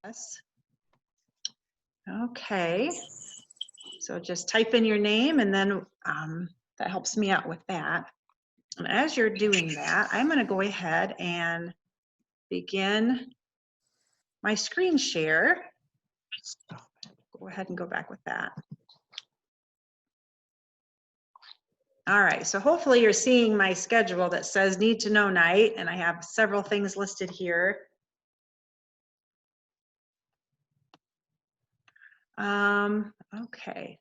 Yes. Okay. So just type in your name and then that helps me out with that. And as you're doing that, I'm going to go ahead and begin my screen share. Go ahead and go back with that. All right, so hopefully you're seeing my schedule that says need to know night, and I have several things listed here. Okay.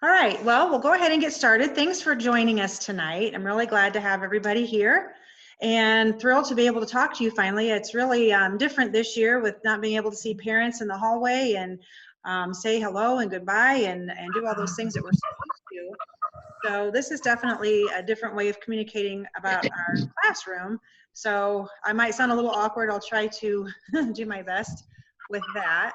All right, well, we'll go ahead and get started. Thanks for joining us tonight. I'm really glad to have everybody here and thrilled to be able to talk to you finally. It's really different this year with not being able to see parents in the hallway and say hello and goodbye and do all those things that we're supposed to. So this is definitely a different way of communicating about our classroom. So I might sound a little awkward. I'll try to do my best with that.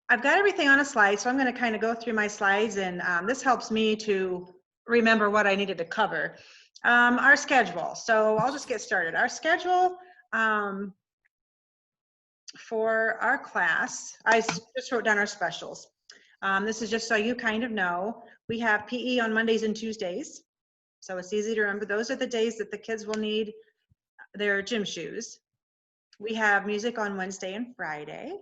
I've got everything on a slide, so I'm going to kind of go through my slides, and this helps me to remember what I needed to cover. Our schedule. So I'll just get started. Our schedule for our class, I just wrote down our specials. This is just so you kind of know. We have PE on Mondays and Tuesdays, so it's easy to remember. Those are the days that the kids will need their gym shoes. We have music on Wednesday and Friday.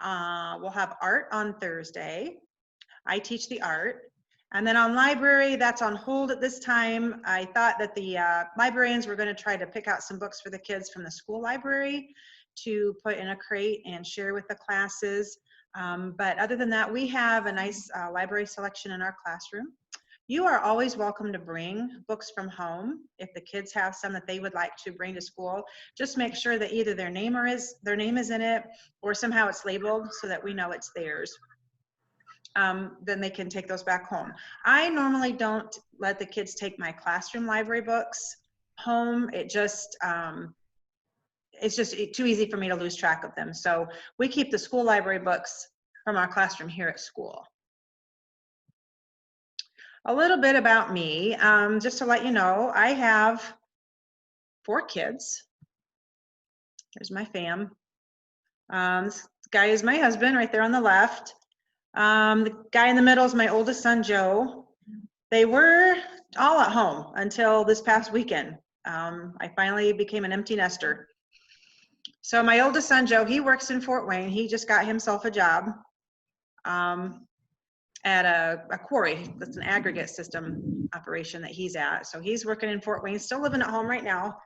We'll have art on Thursday. I teach the art. And then on library, that's on hold at this time. I thought that the librarians were going to try to pick out some books for the kids from the school library to put in a crate and share with the classes. But other than that, we have a nice library selection in our classroom. You are always welcome to bring books from home if the kids have some that they would like to bring to school. Just make sure that either their name is in it or somehow it's labeled so that we know it's theirs. Then they can take those back home. I normally don't let the kids take my classroom library books home. It's just too easy for me to lose track of them. So we keep the school library books from our classroom here at school. A little bit about me, just to let you know, I have 4 kids. Here's my fam. This guy is my husband right there on the left. The guy in the middle is my oldest son, Joe. They were all at home until this past weekend. I finally became an empty nester. So my oldest son, Joe, he works in Fort Wayne. He just got himself a job at a quarry. That's an aggregate system operation that he's at. So he's working in Fort Wayne, still living at home right now.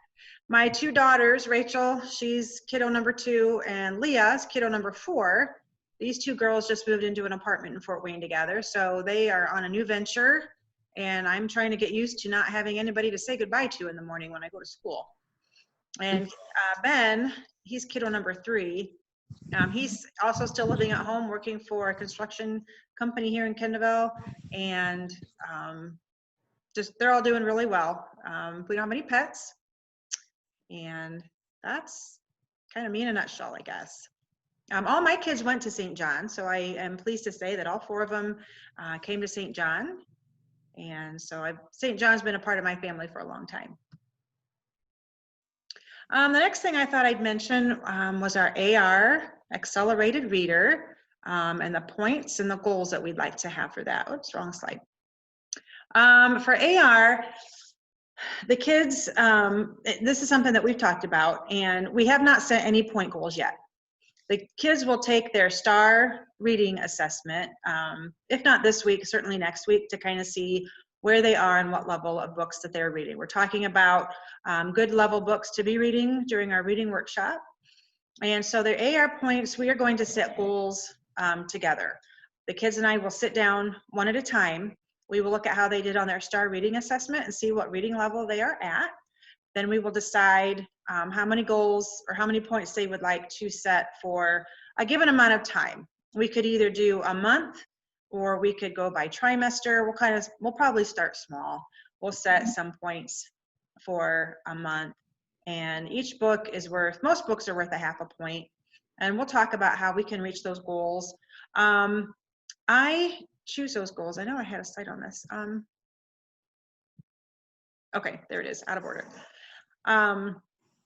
My 2 daughters, Rachel, she's kiddo number 2, and Leah's kiddo number 4. These 2 girls just moved into an apartment in Fort Wayne together. So they are on a new venture, and I'm trying to get used to not having anybody to say goodbye to in the morning when I go to school. And Ben, he's kiddo number 3. He's also still living at home, working for a construction company here in Kendallville, and just they're all doing really well. We don't have any pets, and that's kind of me in a nutshell, I guess. All my kids went to St. John, so I am pleased to say that all 4 of them came to St. John, and so St. John's been a part of my family for a long time. The next thing I thought I'd mention was our AR accelerated reader and the points and the goals that we'd like to have for that. Oops, wrong slide. For AR, the kids, this is something that we've talked about, and we have not set any point goals yet. The kids will take their STAR reading assessment, if not this week, certainly next week, to kind of see where they are and what level of books that they're reading. We're talking about good level books to be reading during our reading workshop. And so their AR points, we are going to set goals together. The kids and I will sit down one at a time. We will look at how they did on their STAR reading assessment and see what reading level they are at. Then we will decide how many goals or how many points they would like to set for a given amount of time. We could either do a month, or we could go by trimester. We'll probably start small. We'll set some points for a month, and each book is most books are worth a half a point, and we'll talk about how we can reach those goals. I choose those goals. I know I had a slide on this. Okay, there it is, out of order.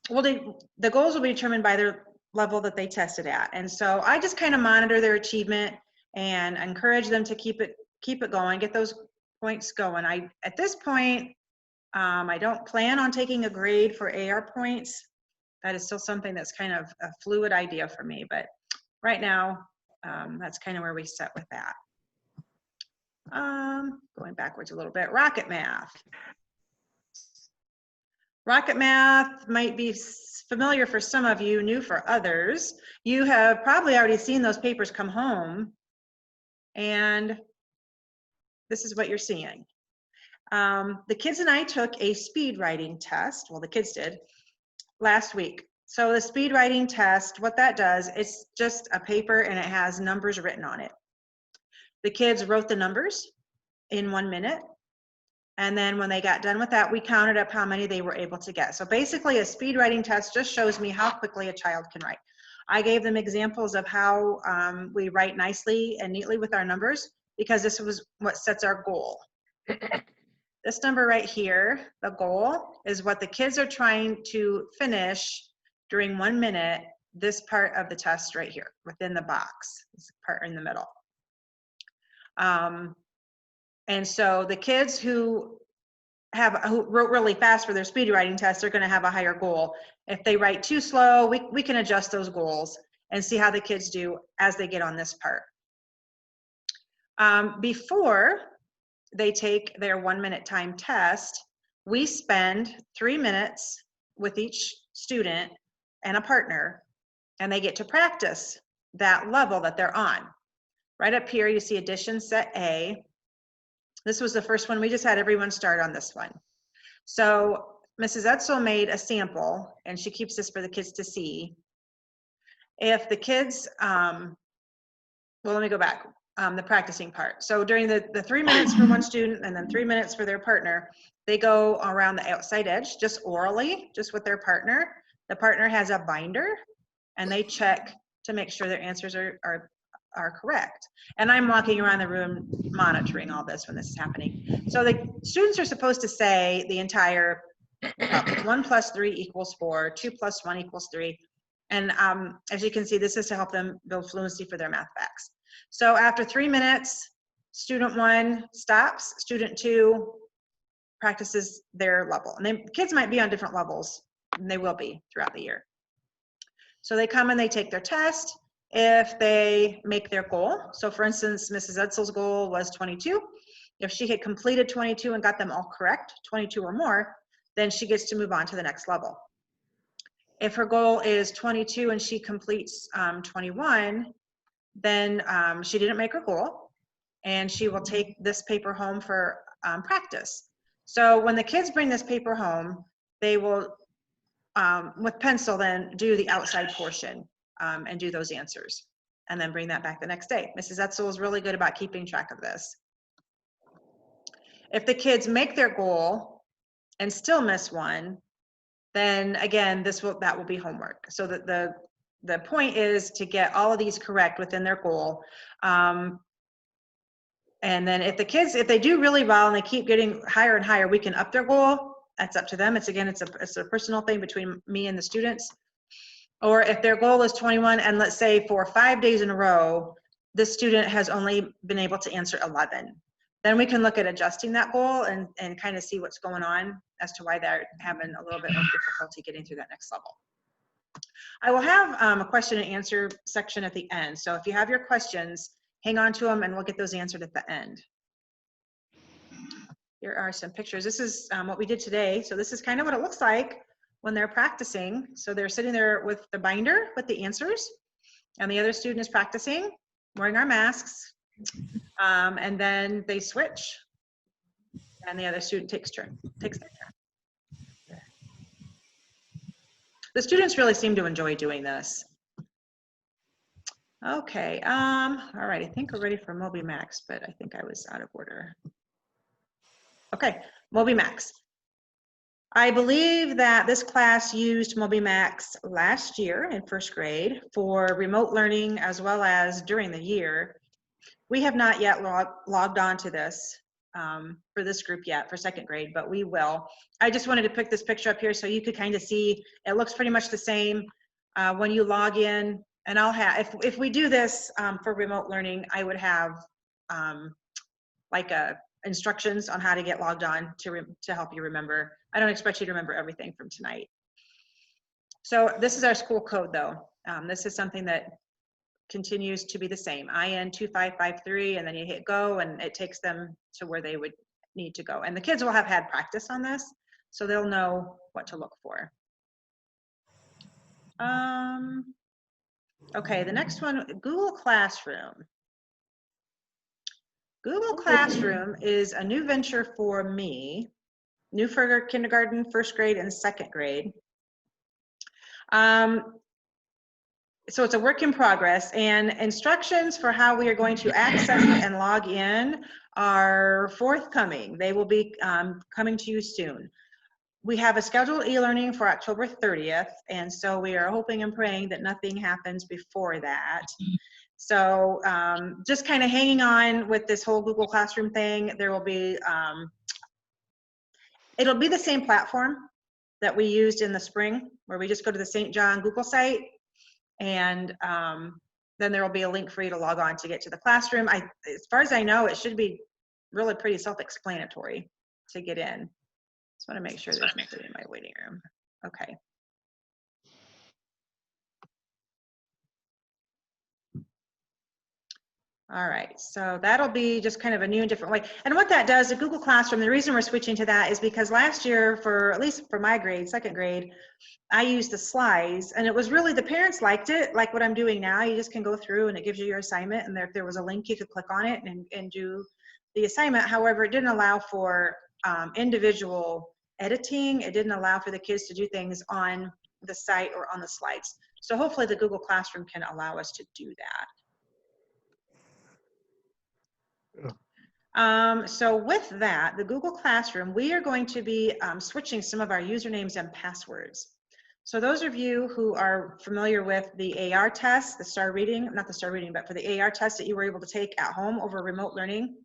Well, the goals will be determined by their level that they tested at. And so I just kind of monitor their achievement and encourage them to keep it going, get those points going. At this point, I don't plan on taking a grade for AR points. That is still something that's kind of a fluid idea for me, but right now, that's kind of where we set with that. Going backwards a little bit, Rocket Math. Rocket Math might be familiar for some of you, new for others. You have probably already seen those papers come home, and this is what you're seeing. The kids and I took a speed writing test. Well, the kids did last week. So the speed writing test, what that does, it's just a paper and it has numbers written on it. The kids wrote the numbers in 1 minute. And then when they got done with that, we counted up how many they were able to get. So basically a speed writing test just shows me how quickly a child can write. I gave them examples of how we write nicely and neatly with our numbers, because this was what sets our goal. This number right here, the goal, is what the kids are trying to finish during 1 minute, this part of the test right here, within the box, this part in the middle. And so the kids who wrote really fast for their speed writing test are going to have a higher goal. If they write too slow, we can adjust those goals and see how the kids do as they get on this part. Before they take their 1 minute time test, we spend 3 minutes with each student and a partner, and they get to practice that level that they're on. Right up here, you see addition set A. This was the first one. We just had everyone start on this one. So Mrs. Etzel made a sample, and she keeps this for the kids to see. If the kids, well, let me go back, the practicing part. So during the 3 minutes for one student and then 3 minutes for their partner, they go around the outside edge, just orally, just with their partner. The partner has a binder, and they check to make sure their answers are correct. And I'm walking around the room monitoring all this when this is happening. So the students are supposed to say the entire 1 + 3 = 4, 2 + 1 = 3. And as you can see, this is to help them build fluency for their math facts. So after 3 minutes, student 1 stops, student 2 practices their level. And kids might be on different levels, and they will be throughout the year. So they come and they take their test. If they make their goal, so for instance, Mrs. Etzel's goal was 22. If she had completed 22 and got them all correct, 22 or more, then she gets to move on to the next level. If her goal is 22 and she completes 21, then she didn't make her goal, and she will take this paper home for practice. So when the kids bring this paper home, they will, with pencil, then do the outside portion and do those answers, and then bring that back the next day. Mrs. Etzel is really good about keeping track of this. If the kids make their goal and still miss one, then again, that will be homework. So that the point is to get all of these correct within their goal. And then if they do really well and they keep getting higher and higher, we can up their goal. That's up to them. It's a personal thing between me and the students. Or if their goal is 21, and let's say for 5 days in a row, the student has only been able to answer 11, then we can look at adjusting that goal and kind of see what's going on as to why they're having a little bit of difficulty getting through that next level. I will have a question and answer section at the end. So if you have your questions, hang on to them and we'll get those answered at the end. Here are some pictures. This is what we did today. So this is kind of what it looks like when they're practicing. So they're sitting there with the binder with the answers, and the other student is practicing, wearing our masks, and then they switch, and the other student takes their turn. The students really seem to enjoy doing this. Okay, all right, I think we're ready for MobyMax, but I think I was out of order. Okay, MobyMax. I believe that this class used MobyMax last year in first grade for remote learning as well as during the year. We have not yet logged on to this for this group yet for second grade, but we will. I just wanted to pick this picture up here so you could kind of see it looks pretty much the same when you log in. And I'll have, if we do this for remote learning, I would have like instructions on how to get logged on to help you remember. I don't expect you to remember everything from tonight. So this is our school code though. This is something that continues to be the same, IN 2553, and then you hit go and it takes them to where they would need to go. And the kids will have had practice on this, so they'll know what to look for. Okay, the next one, Google Classroom. Google Classroom is a new venture for me, new for kindergarten, first grade, and second grade. So it's a work in progress, and instructions for how we are going to access it and log in are forthcoming. They will be coming to you soon. We have a scheduled e-learning for October 30th, and so we are hoping and praying that nothing happens before that. So just kind of hanging on with this whole Google Classroom thing. There will be, it'll be the same platform that we used in the spring, where we just go to the St. John Google site, and then there will be a link for you to log on to get to the classroom. As far as I know, it should be really pretty self-explanatory to get in. Just want to make sure there's nothing in my waiting room. Okay. All right, so that'll be just kind of a new and different way. And what that does, the Google Classroom, the reason we're switching to that is because last year, for at least for my grade, second grade, I used the slides, and it was really, the parents liked it, like what I'm doing now. You just can go through and it gives you your assignment, and if there was a link, you could click on it and do the assignment. However, it didn't allow for individual editing. It didn't allow for the kids to do things on the site or on the slides. So hopefully the Google Classroom can allow us to do that. So with that, the Google Classroom, we are going to be switching some of our usernames and passwords. So those of you who are familiar with the AR test, the STAR reading, not the STAR reading, but for the AR test that you were able to take at home over remote learning,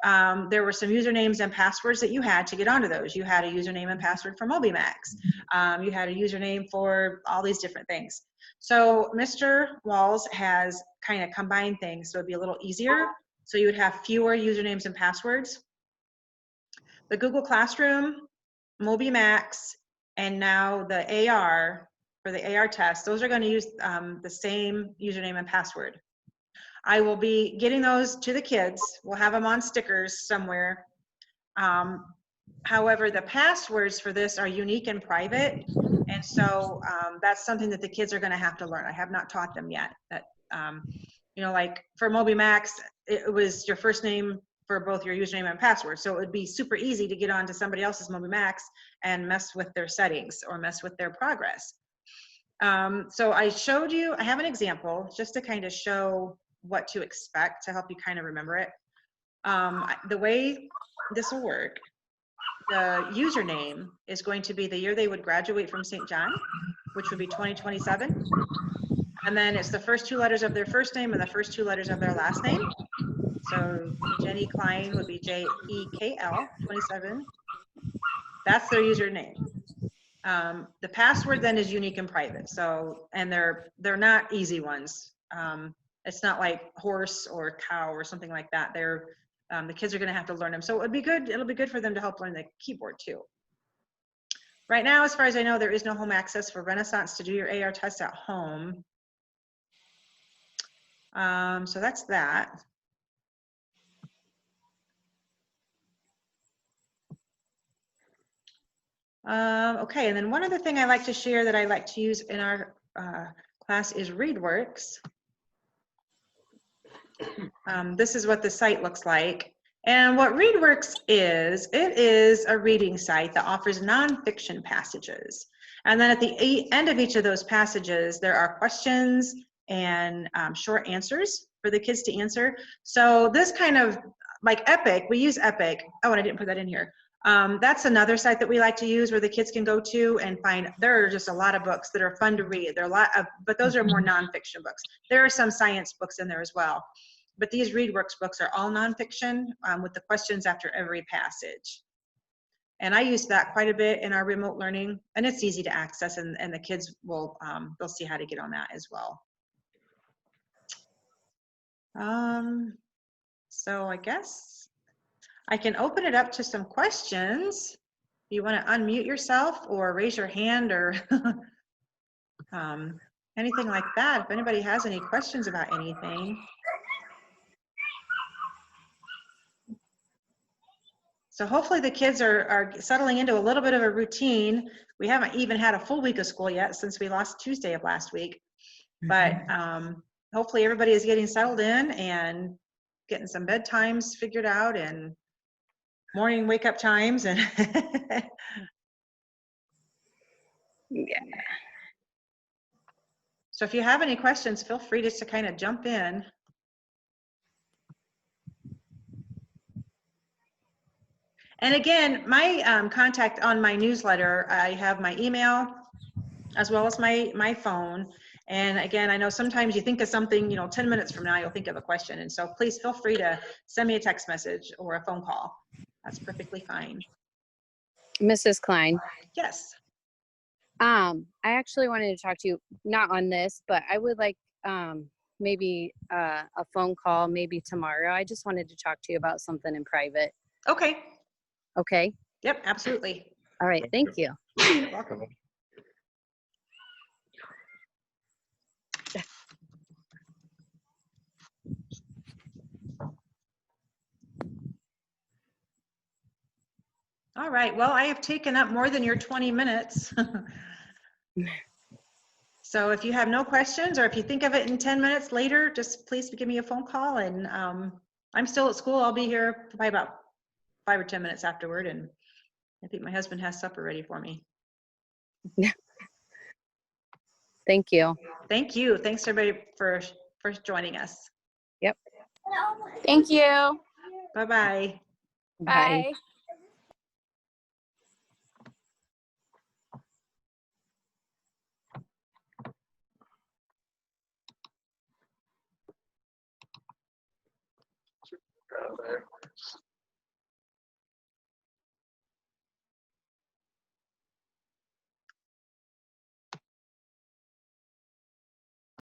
there were some usernames and passwords that you had to get onto those. You had a username and password for MobiMax. You had a username for all these different things. So Mr. Walls has kind of combined things so it'd be a little easier. So you would have fewer usernames and passwords. The Google Classroom, MobiMax, and now the AR, for the AR test, those are going to use the same username and password. I will be getting those to the kids. We'll have them on stickers somewhere. However, the passwords for this are unique and private, and so that's something that the kids are going to have to learn. I have not taught them yet. That you know, like for MobiMax, it was your first name for both your username and password. So it would be super easy to get onto somebody else's MobiMax and mess with their settings or mess with their progress. So I showed you, I have an example just to kind of show what to expect to help you kind of remember it. The way this will work, the username is going to be the year they would graduate from St. John, which would be 2027. And then it's the first two letters of their first name and the first two letters of their last name. So Jenny Klein would be J-E-K-L, 27. That's their username. The password then is unique and private. So, and they're not easy ones. It's not like horse or cow or something like that. They're the kids are going to have to learn them. So it would be good. It'll be good for them to help learn the keyboard too. Right now, as far as I know, there is no home access for Renaissance to do your AR test at home. So that's that. Okay, and then one other thing I like to share that I like to use in our class is ReadWorks. This is what the site looks like. And what ReadWorks is, it is a reading site that offers nonfiction passages. And then at the end of each of those passages, there are questions and short answers for the kids to answer. So this kind of, like Epic, we use Epic. Oh, and I didn't put that in here. That's another site that we like to use where the kids can go to and find, there are just a lot of books that are fun to read. There are a lot of, but those are more nonfiction books. There are some science books in there as well. but these Read Works books are all nonfiction with the questions after every passage. And I use that quite a bit in our remote learning, and it's easy to access, and the kids will, they'll see how to get on that as well. So I guess I can open it up to some questions. If you want to unmute yourself or raise your hand or anything like that, if anybody has any questions about anything. So hopefully the kids are settling into a little bit of a routine. We haven't even had a full week of school yet since we lost Tuesday of last week. But hopefully everybody is getting settled in and getting some bedtimes figured out and morning wake up times. And Yeah. So if you have any questions, feel free just to kind of jump in. And again, my contact on my newsletter, I have my email as well as my phone. And again, I know sometimes you think of something, 10 minutes from now, you'll think of a question. And so please feel free to send me a text message or a phone call. That's perfectly fine. Mrs. Klein. Yes. I actually wanted to talk to you, not on this, but I would like maybe a phone call, maybe tomorrow. I just wanted to talk to you about something in private. Okay. Okay. Yep, absolutely. All right. Thank you. You're welcome. All right. Well, I have taken up more than your 20 minutes. So if you have no questions, or if you think of it in 10 minutes later, just please give me a phone call. And I'm still at school. I'll be here for probably about 5 or 10 minutes afterward. And I think my husband has supper ready for me. Thank you. Thank you. Thanks everybody for joining us. Yep. Thank you. Bye-bye. Bye. Bye.